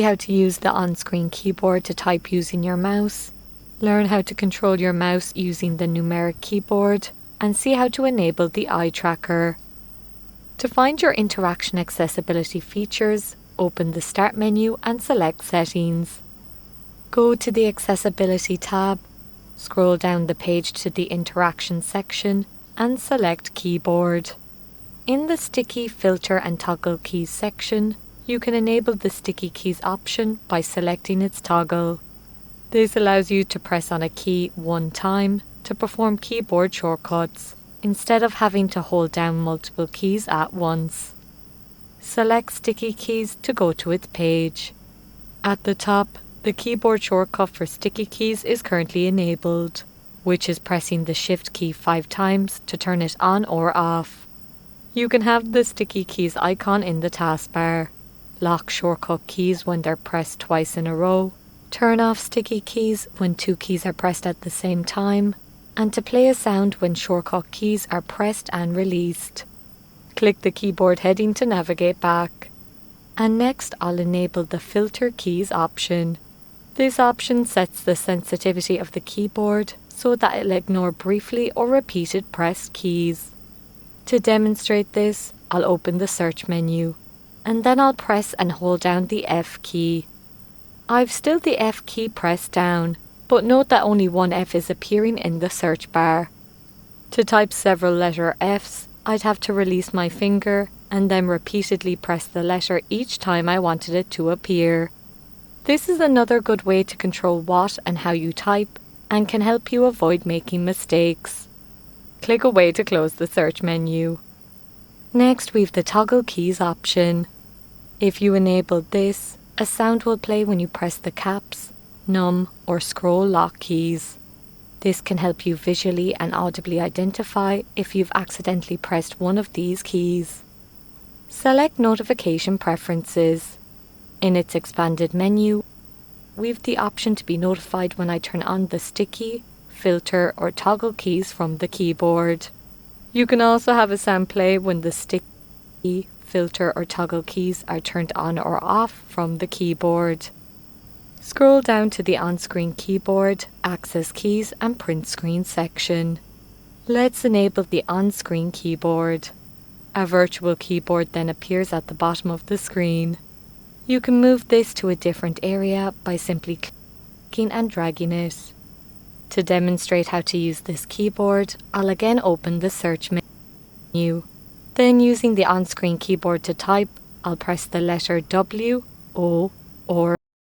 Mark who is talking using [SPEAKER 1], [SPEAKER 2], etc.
[SPEAKER 1] how to use the on-screen keyboard to type using your mouse, learn how to control your mouse using the numeric keyboard, and see how to enable the eye tracker. To find your interaction accessibility features, open the Start menu and select Settings. Go to the Accessibility tab, scroll down the page to the Interaction section, and select Keyboard. In the Sticky, Filter and Toggle Keys section, you can enable the Sticky Keys option by selecting its toggle. This allows you to press on a key one time to perform keyboard shortcuts, instead of having to hold down multiple keys at once. Select Sticky Keys to go to its page. At the top, the keyboard shortcut for sticky keys is currently enabled, which is pressing the Shift key 5 times to turn it on or off. You can have the sticky keys icon in the taskbar, lock shortcut keys when they're pressed twice in a row, turn off sticky keys when 2 keys are pressed at the same time, and to play a sound when shortcut keys are pressed and released. Click the keyboard heading to navigate back. And next I'll enable the Filter Keys option. This option sets the sensitivity of the keyboard so that it'll ignore briefly or repeated pressed keys. To demonstrate this, I'll open the search menu, and then I'll press and hold down the F key. I've still the F key pressed down, but note that only one F is appearing in the search bar. To type several letter Fs, I'd have to release my finger and then repeatedly press the letter each time I wanted it to appear. This is another good way to control what and how you type, and can help you avoid making mistakes. Click away to close the search menu. Next, we've the Toggle Keys option. If you enable this, a sound will play when you press the caps, num, or scroll lock keys. This can help you visually and audibly identify if you've accidentally pressed one of these keys. Select Notification Preferences. In its expanded menu, we've the option to be notified when I turn on the sticky, filter, or toggle keys from the keyboard. You can also have a sound play when the sticky, filter, or toggle keys are turned on or off from the keyboard. Scroll down to the on-screen keyboard, access keys, and print screen section. Let's enable the on-screen keyboard. A virtual keyboard then appears at the bottom of the screen. You can move this to a different area by simply clicking and dragging it. To demonstrate how to use this keyboard, I'll again open the search menu. Then using the on-screen keyboard to type, I'll press the letter W, O, or